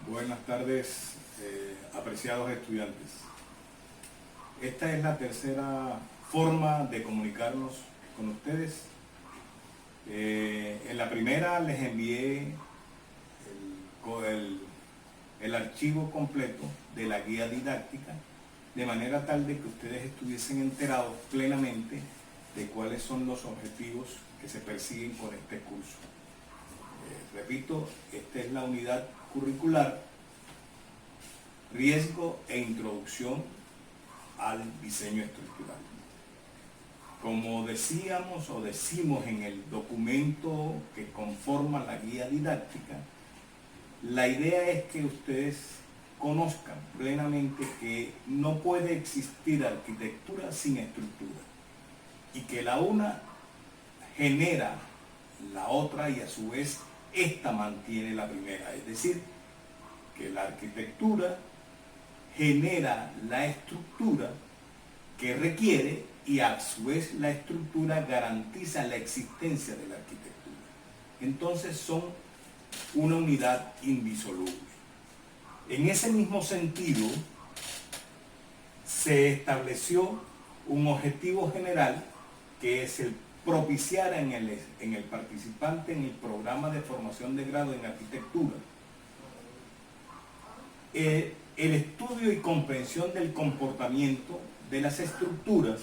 Buenas tardes, apreciados estudiantes. Esta es la tercera forma de comunicarnos con ustedes. En la primera les envié el archivo completo de la guía didáctica, de manera tal de que ustedes estuviesen enterados plenamente de cuáles son los objetivos que se persiguen con este curso. Repito, esta es la unidad curricular, riesgo e introducción al diseño estructural. Como decíamos o decimos en el documento que conforma la guía didáctica, la idea es que ustedes conozcan plenamente que no puede existir arquitectura sin estructura y que la una genera la otra y a su vez esta mantiene la primera, es decir, que la arquitectura genera la estructura que requiere y a su vez la estructura garantiza la existencia de la arquitectura. Entonces son una unidad indisoluble. En ese mismo sentido, se estableció un objetivo general que es el propiciar en el participante en el programa de formación de grado en arquitectura el estudio y comprensión del comportamiento de las estructuras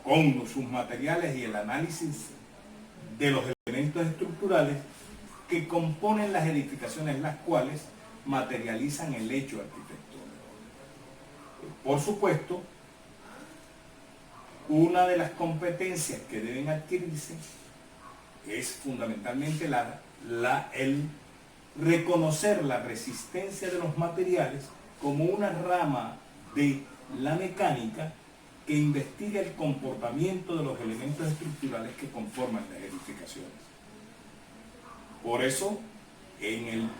con sus materiales y el análisis de los elementos estructurales que componen las edificaciones, las cuales materializan el hecho arquitectónico. Por supuesto, una de las competencias que deben adquirirse es fundamentalmente el reconocer la resistencia de los materiales como una rama de la mecánica que investiga el comportamiento de los elementos estructurales que conforman las edificaciones. Por eso, en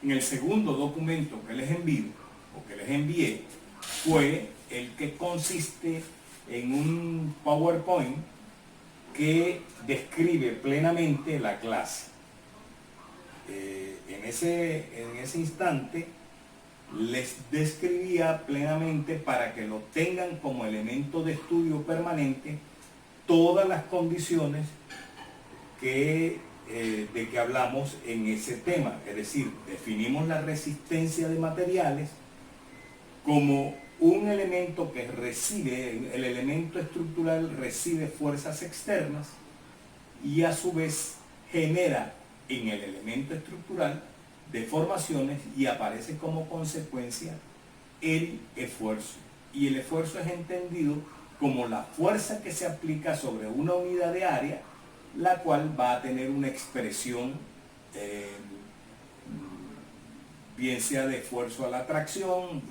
el segundo documento que les envié, fue el que consiste en un PowerPoint que describe plenamente la clase. En ese instante les describía plenamente, para que lo tengan como elemento de estudio permanente, todas las condiciones de que hablamos en ese tema. Es decir, definimos la resistencia de materiales como un elemento que recibe, el elemento estructural recibe fuerzas externas y a su vez genera en el elemento estructural deformaciones y aparece como consecuencia el esfuerzo. Y el esfuerzo es entendido como la fuerza que se aplica sobre una unidad de área, la cual va a tener una expresión bien sea de esfuerzo a la tracción,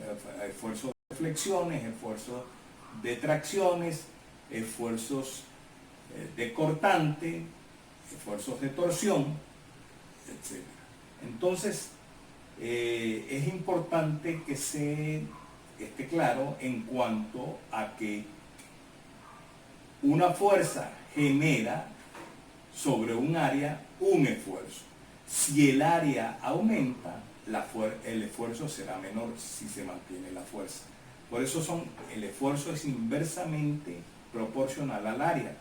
esfuerzo de flexiones, esfuerzo de tracciones, esfuerzos de cortante, esfuerzos de torsión, etc. Entonces, es importante que se esté claro en cuanto a que una fuerza genera sobre un área un esfuerzo. Si el área aumenta, el esfuerzo será menor si se mantiene la fuerza. Por eso el esfuerzo es inversamente proporcional al área.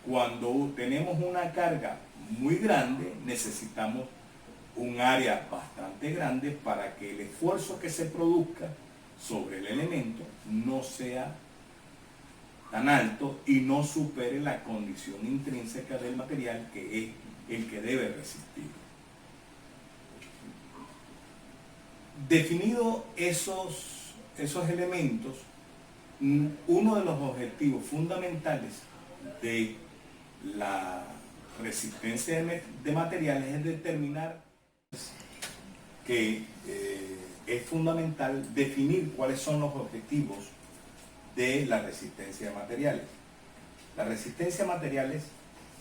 Cuando tenemos una carga muy grande, necesitamos un área bastante grande para que el esfuerzo que se produzca sobre el elemento no sea tan alto y no supere la condición intrínseca del material, que es el que debe resistir. Definidos esos elementos, uno de los objetivos fundamentales de la resistencia de materiales es determinar que es fundamental definir cuáles son los objetivos de la resistencia de materiales. La resistencia a materiales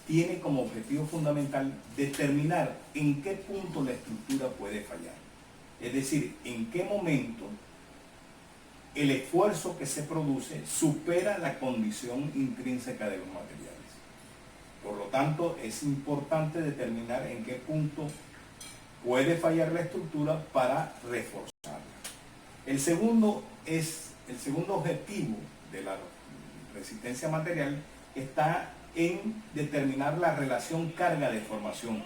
tiene como objetivo fundamental determinar en qué punto la estructura puede fallar. Es decir, en qué momento el esfuerzo que se produce supera la condición intrínseca de los materiales. Por lo lo tanto, es importante determinar en qué punto puede fallar la estructura para reforzarla. El segundo objetivo de la resistencia material está en determinar la relación carga-deformación.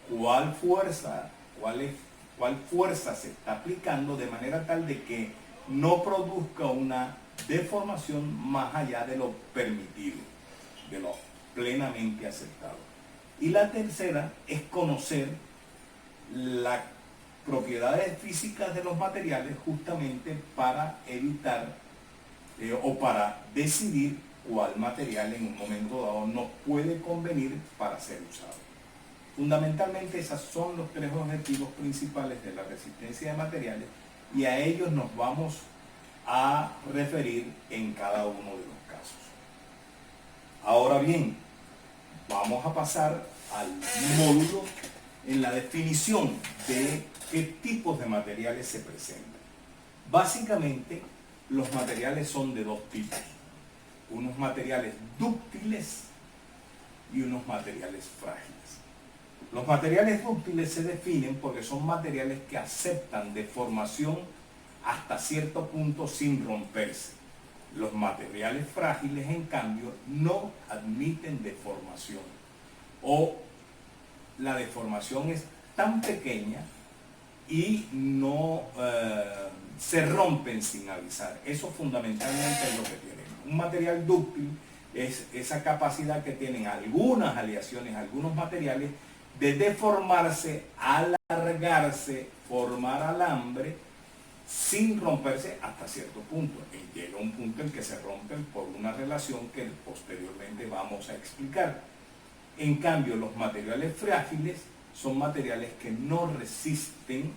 ¿Cuál fuerza se está aplicando de manera tal de que no produzca una deformación más allá de lo permitido, de lo plenamente aceptado? Y la tercera es conocer las propiedades físicas de los materiales justamente para evitar o para decidir cuál material en un momento dado nos puede convenir para ser usado. Fundamentalmente esos son los tres objetivos principales de la resistencia de materiales y a ellos nos vamos a referir en cada uno de los casos. Ahora bien, vamos a pasar al módulo en la definición de qué tipos de materiales se presentan. Básicamente, los materiales son de dos tipos: unos materiales dúctiles y unos materiales frágiles. Los materiales dúctiles se definen porque son materiales que aceptan deformación hasta cierto punto sin romperse. Los materiales frágiles, en cambio, no admiten deformación, o la deformación es tan pequeña y no se rompen sin avisar. Eso fundamentalmente es lo que tienen. Un material dúctil es esa capacidad que tienen algunas aleaciones, algunos materiales, de deformarse, alargarse, formar alambre sin romperse hasta cierto punto. Y llega un punto en que se rompen por una relación que posteriormente vamos a explicar. En cambio, los materiales frágiles son materiales que no resisten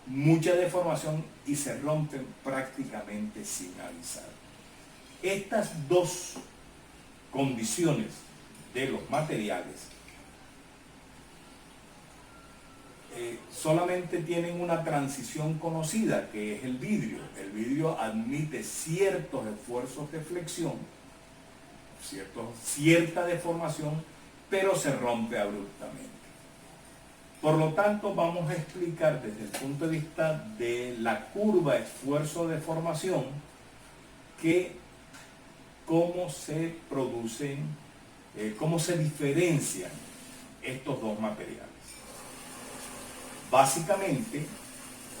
mucha deformación y se rompen prácticamente sin avisar. Estas dos condiciones de los materiales solamente tienen una transición conocida, que es el vidrio. El vidrio admite ciertos esfuerzos de flexión, cierta deformación, pero se rompe abruptamente. Por lo tanto, vamos a explicar desde el punto de vista de la curva esfuerzo-deformación cómo se producen, cómo se diferencian estos dos materiales. Básicamente,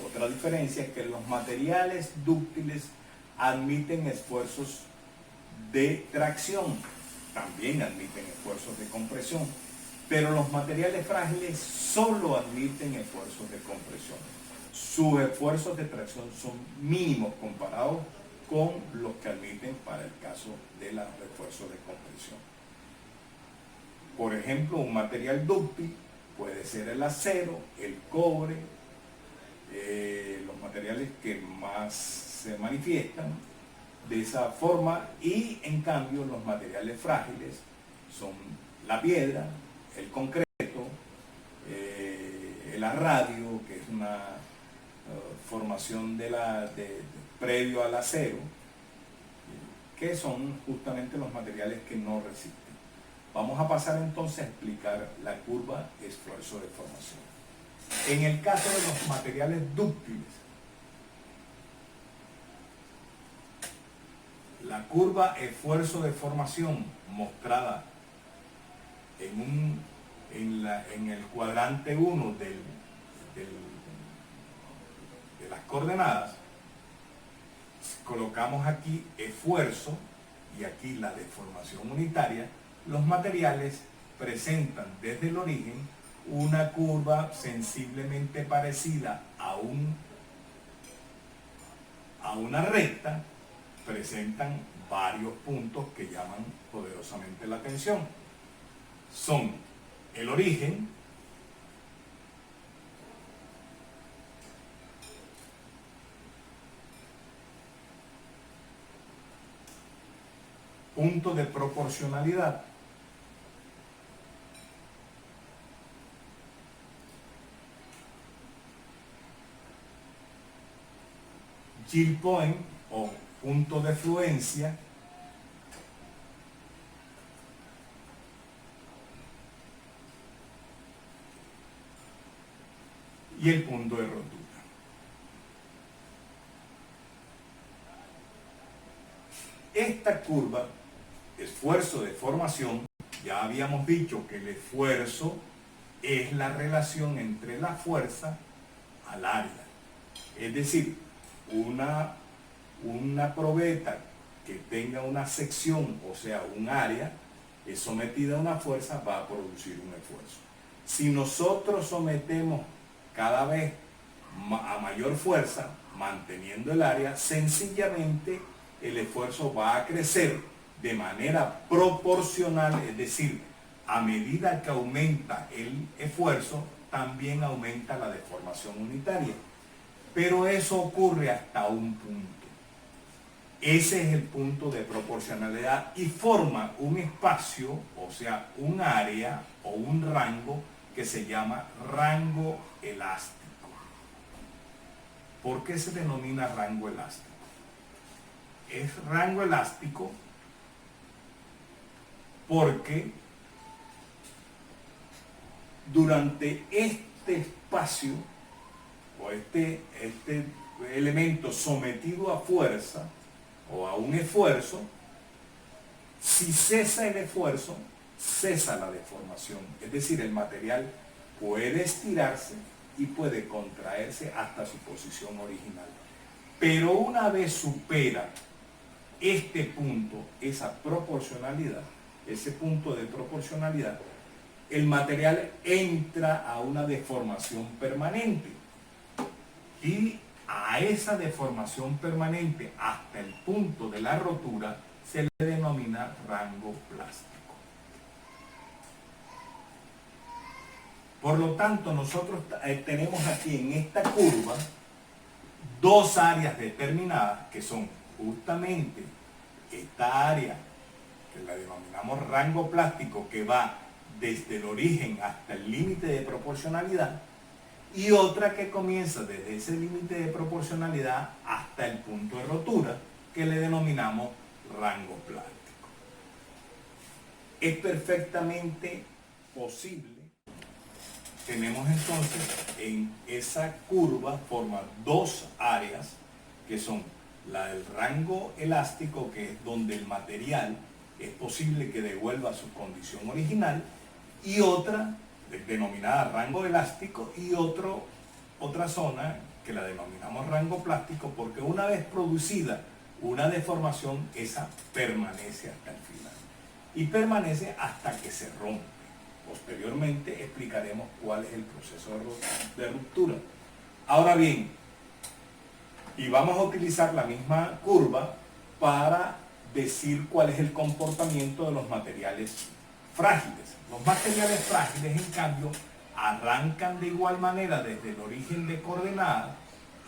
otra diferencia es que los materiales dúctiles admiten esfuerzos de tracción, también admiten esfuerzos de compresión, pero los materiales frágiles solo admiten esfuerzos de compresión. Sus esfuerzos de tracción son mínimos comparados con los que admiten para el caso de los esfuerzos de compresión. Por ejemplo, un material dúctil puede ser el acero, el cobre, los materiales que más se manifiestan de esa forma, y en cambio los materiales frágiles son la piedra, el concreto, el arradio, que es una formación previo al acero, que son justamente los materiales que no resisten. Vamos a pasar entonces a explicar la curva esfuerzo-deformación. En el caso de los materiales dúctiles, la curva esfuerzo-deformación mostrada en el cuadrante 1 de las coordenadas, colocamos aquí esfuerzo y aquí la deformación unitaria. Los materiales presentan desde el origen una curva sensiblemente parecida a una recta, presentan varios puntos que llaman poderosamente la atención. Son el origen, punto de proporcionalidad, yield point o punto de fluencia, y el punto de rotura. Esta curva, esfuerzo de formación, ya habíamos dicho que el esfuerzo es la relación entre la fuerza al área. Es decir, una probeta que tenga una sección, o sea, un área, es sometida a una fuerza, va a producir un esfuerzo. Si nosotros sometemos cada vez a mayor fuerza, manteniendo el área, sencillamente el esfuerzo va a crecer de manera proporcional, es decir, a medida que aumenta el esfuerzo, también aumenta la deformación unitaria. Pero eso ocurre hasta un punto. Ese es el punto de proporcionalidad y forma un espacio, o sea, un área o un rango que se llama rango elástico. ¿Por qué se denomina rango elástico? Es rango elástico porque durante este espacio o este elemento sometido a fuerza o a un esfuerzo, si cesa el esfuerzo, cesa la deformación. Es decir, el material puede estirarse y puede contraerse hasta su posición original. Pero una vez supera este punto, esa proporcionalidad, ese punto de proporcionalidad, el material entra a una deformación permanente. Y a esa deformación permanente hasta el punto de la rotura se le denomina rango plástico. Por lo tanto, nosotros tenemos aquí en esta curva dos áreas determinadas que son justamente esta área que la denominamos rango plástico, que va desde el origen hasta el límite de proporcionalidad, y otra que comienza desde ese límite de proporcionalidad hasta el punto de rotura, que le denominamos rango plástico. Es perfectamente posible. Tenemos entonces en esa curva forma dos áreas que son la del rango elástico, que es donde el material es posible que devuelva su condición original, y otra denominada rango elástico, y otra zona que la denominamos rango plástico, porque una vez producida una deformación, esa permanece hasta el final y permanece hasta que se rompe. Posteriormente explicaremos cuál es el proceso de ruptura. Ahora bien, y vamos a utilizar la misma curva para decir cuál es el comportamiento de los materiales frágiles. Los materiales frágiles, en cambio, arrancan de igual manera desde el origen de coordenadas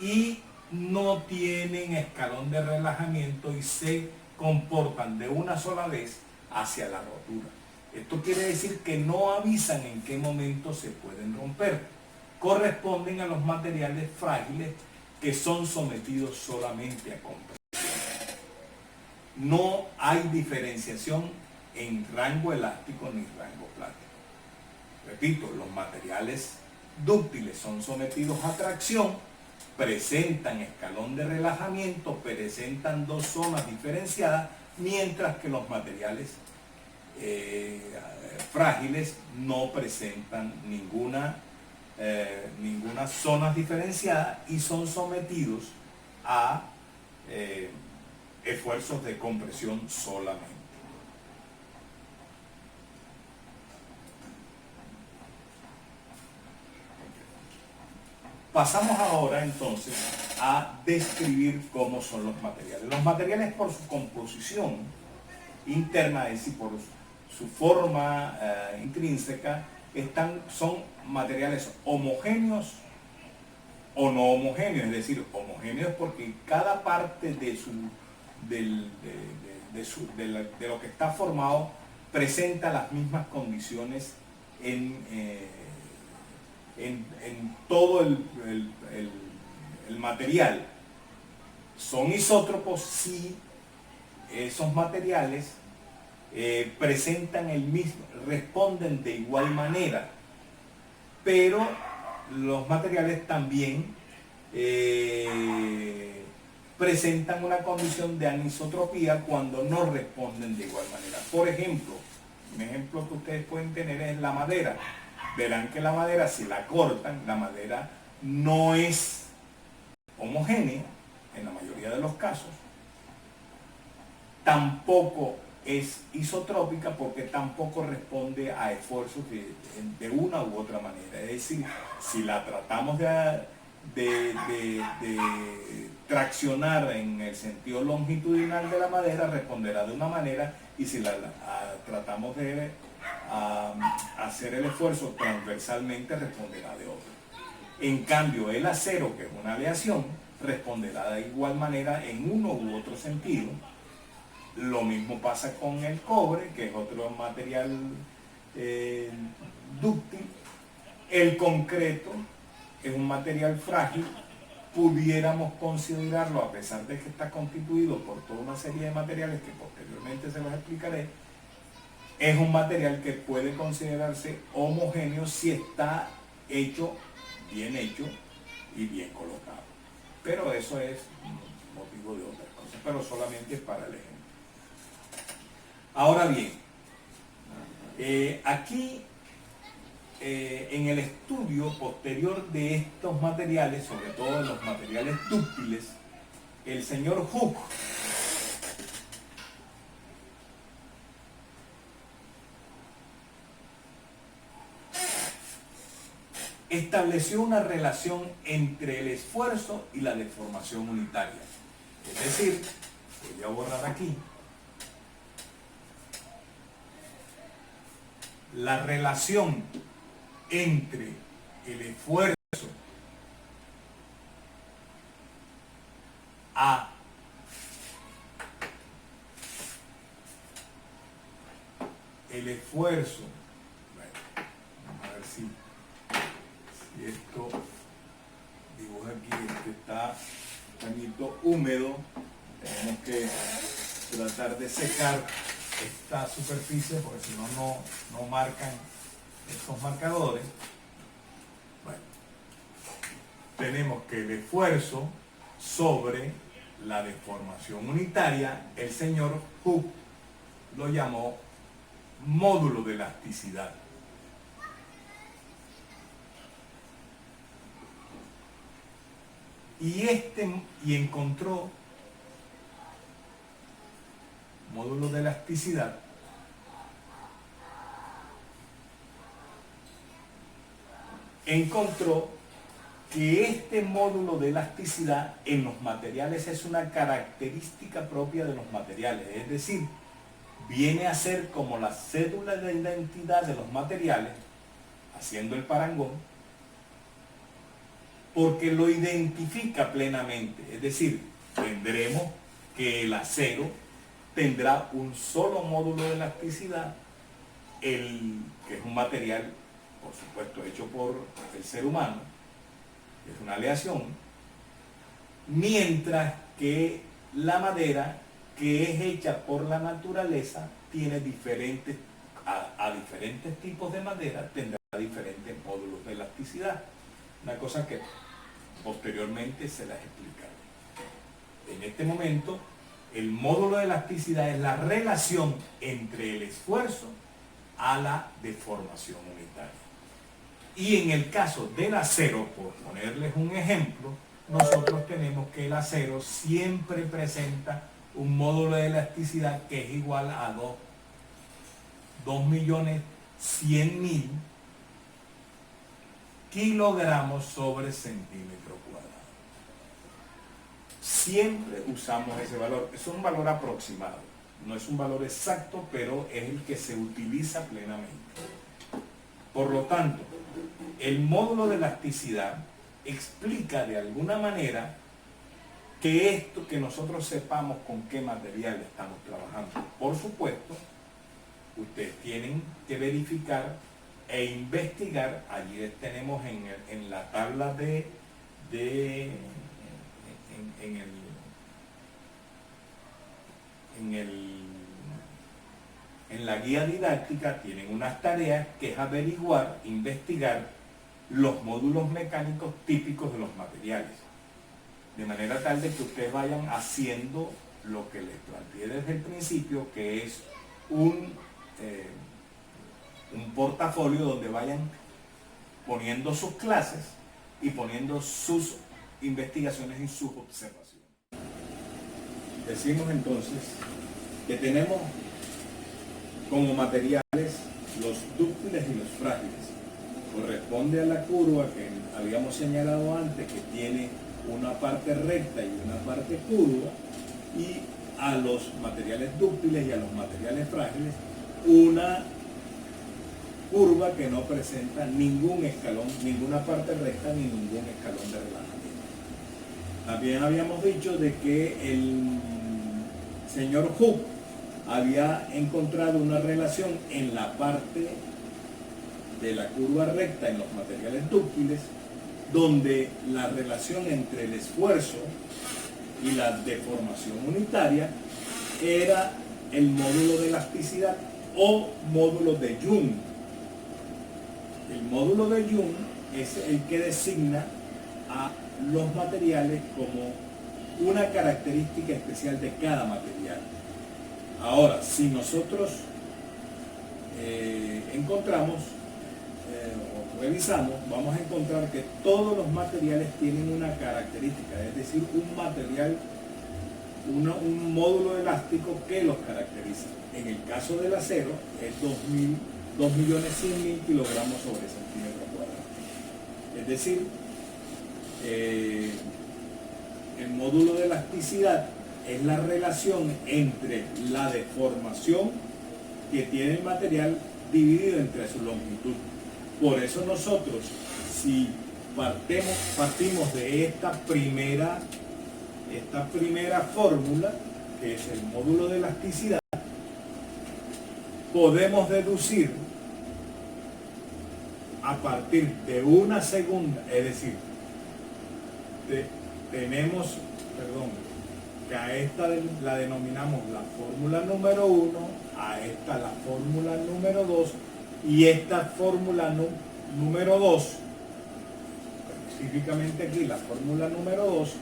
y no tienen escalón de relajamiento y se comportan de una sola vez hacia la rotura. Esto quiere decir que no avisan en qué momento se pueden romper. Corresponden a los materiales frágiles que son sometidos solamente a compresión. No hay diferenciación en rango elástico ni rango plástico. Repito, los materiales dúctiles son sometidos a tracción, presentan escalón de relajamiento, presentan dos zonas diferenciadas, mientras que los materiales frágiles no presentan ninguna zona diferenciada y son sometidos a esfuerzos de compresión solamente. Pasamos ahora entonces a describir cómo son los materiales. Los materiales, por su composición interna, es decir, por su forma intrínseca, son materiales homogéneos o no homogéneos, es decir, homogéneos porque cada parte de lo que está formado presenta las mismas condiciones en todo el material. Son isótropos si esos materiales responden de igual manera, pero los materiales también presentan una condición de anisotropía cuando no responden de igual manera. Por ejemplo, un ejemplo que ustedes pueden tener es la madera. Verán que la madera, si la cortan, la madera no es homogénea en la mayoría de los casos. Tampoco es isotrópica porque tampoco responde a esfuerzos de una u otra manera. Es decir, si la tratamos de traccionar en el sentido longitudinal de la madera, responderá de una manera, y si la tratamos de hacer el esfuerzo transversalmente, responderá de otra. En cambio, el acero, que es una aleación, responderá de igual manera en uno u otro sentido. Lo mismo pasa con el cobre, que es otro material dúctil. El concreto es un material frágil. Pudiéramos considerarlo, a pesar de que está constituido por toda una serie de materiales que posteriormente se los explicaré, es un material que puede considerarse homogéneo si está hecho y bien colocado. Pero eso es motivo de otras cosas, pero solamente para el ejemplo. Ahora bien, aquí en el estudio posterior de estos materiales, sobre todo los materiales dúctiles, el señor Hooke estableció una relación entre el esfuerzo y la deformación unitaria. Es decir, voy a borrar aquí, la relación entre el esfuerzo a el esfuerzo, bueno, vamos a ver si esto dibuja aquí, este está un pañito húmedo, tenemos que tratar de secar esta superficie porque si no, no marcan estos marcadores. Bueno, tenemos que el esfuerzo sobre la deformación unitaria, el señor Hooke lo llamó módulo de elasticidad. Y encontró módulo de elasticidad encontró que este módulo de elasticidad en los materiales es una característica propia de los materiales, es decir, viene a ser como la cédula de identidad de los materiales, haciendo el parangón, porque lo identifica plenamente, es decir, tendremos que el acero tendrá un solo módulo de elasticidad, que es un material, por supuesto, hecho por el ser humano, es una aleación, mientras que la madera, que es hecha por la naturaleza, tiene diferentes tipos de madera, tendrá diferentes módulos de elasticidad. Una cosa que posteriormente se las explicaré. En este momento, el módulo de elasticidad es la relación entre el esfuerzo a la deformación unitaria. Y en el caso del acero, por ponerles un ejemplo, nosotros tenemos que el acero siempre presenta un módulo de elasticidad que es igual a 2.100.000 kilogramos sobre centímetro cuadrado. Siempre usamos ese valor. Es un valor aproximado, no es un valor exacto, pero es el que se utiliza plenamente. Por lo tanto, el módulo de elasticidad explica de alguna manera que nosotros sepamos con qué material estamos trabajando. Por supuesto, ustedes tienen que verificar e investigar. Allí tenemos en la tabla en la guía didáctica tienen unas tareas que es averiguar, investigar los módulos mecánicos típicos de los materiales. De manera tal de que ustedes vayan haciendo lo que les planteé desde el principio, que es un portafolio donde vayan poniendo sus clases y poniendo sus investigaciones y sus observaciones. Decimos entonces que tenemos como materiales los dúctiles y los frágiles. Corresponde a la curva que habíamos señalado antes, que tiene una parte recta y una parte curva, y a los materiales dúctiles y a los materiales frágiles una curva que no presenta ningún escalón, ninguna parte recta ni ningún escalón de relajamiento. También habíamos dicho de que el señor Hooke había encontrado una relación en la parte de la curva recta en los materiales dúctiles, donde la relación entre el esfuerzo y la deformación unitaria era el módulo de elasticidad o módulo de Young. El módulo de Young es el que designa a los materiales como una característica especial de cada material. Ahora, si nosotros encontramos o revisamos, vamos a encontrar que todos los materiales tienen una característica, es decir, un material, un módulo elástico que los caracteriza. En el caso del acero es 2.100.000 kilogramos sobre centímetro cuadrado. Es decir, el módulo de elasticidad es la relación entre la deformación que tiene el material dividido entre su longitud. Por eso nosotros, si partimos de esta primera fórmula, que es el módulo de elasticidad, podemos deducir a partir de una segunda, es decir, que a esta la denominamos la fórmula número 1, a esta la fórmula número 2, y esta fórmula número 2, específicamente aquí la fórmula número 2,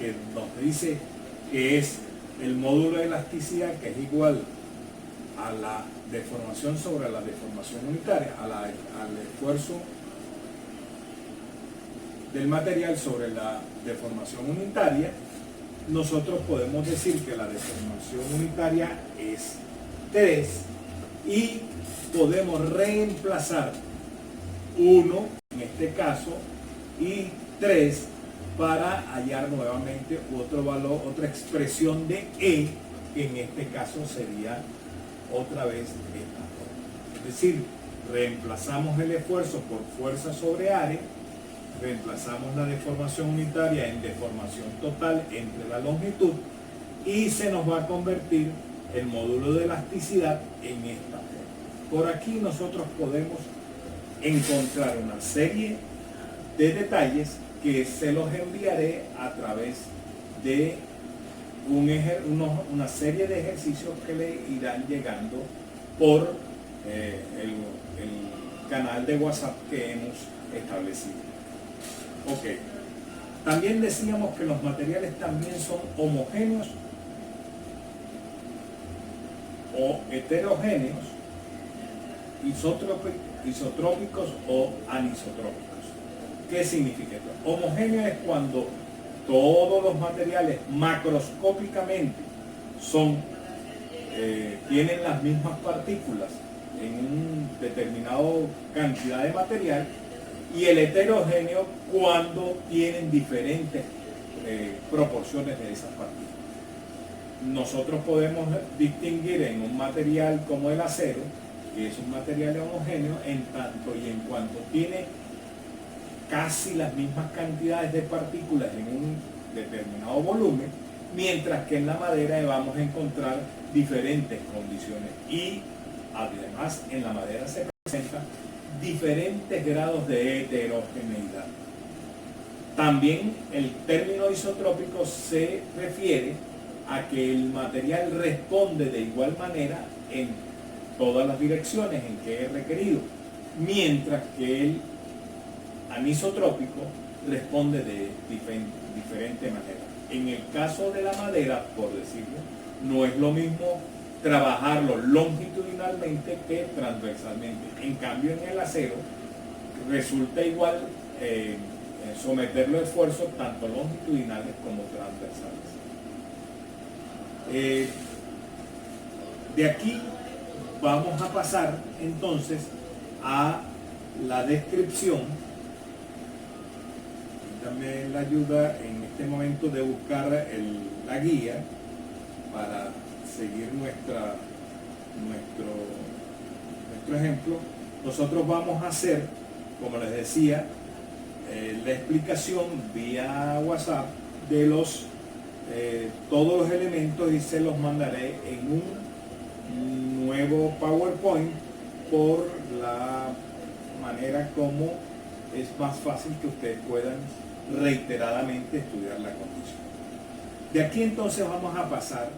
que nos dice que es el módulo de elasticidad, que es igual a la deformación sobre la deformación unitaria, al esfuerzo del material sobre la deformación unitaria. Nosotros podemos decir que la deformación unitaria es 3 y podemos reemplazar 1 en este caso y 3 para hallar nuevamente otro valor, otra expresión de E, que en este caso sería otra vez esta forma. Es decir, reemplazamos el esfuerzo por fuerza sobre área, reemplazamos la deformación unitaria en deformación total entre la longitud y se nos va a convertir el módulo de elasticidad en esta forma. Por aquí nosotros podemos encontrar una serie de detalles que se los enviaré a través de una serie de ejercicios que le irán llegando por el canal de WhatsApp que hemos establecido. Ok. También decíamos que los materiales también son homogéneos o heterogéneos, isotrópicos o anisotrópicos. ¿Qué significa esto? Homogéneo es cuando todos los materiales macroscópicamente tienen las mismas partículas en una determinada cantidad de material, y el heterogéneo cuando tienen diferentes proporciones de esas partículas. Nosotros podemos distinguir en un material como el acero, que es un material homogéneo en tanto y en cuanto tiene casi las mismas cantidades de partículas en un determinado volumen, mientras que en la madera vamos a encontrar diferentes condiciones, y además en la madera se presenta diferentes grados de heterogeneidad. También el término isotrópico se refiere a que el material responde de igual manera en todas las direcciones en que es requerido, mientras que el anisotrópico responde de diferente manera. En el caso de la madera, por decirlo, no es lo mismo trabajarlo longitudinalmente que transversalmente. En cambio, en el acero resulta igual someterlo a esfuerzos tanto longitudinales como transversales. De aquí vamos a pasar entonces a la descripción. Dame la ayuda en este momento de buscar la guía para seguir nuestro ejemplo. Nosotros vamos a hacer, como les decía, la explicación vía WhatsApp de todos los elementos, y se los mandaré en un nuevo PowerPoint por la manera como es más fácil que ustedes puedan reiteradamente estudiar la condición. De aquí entonces vamos a pasar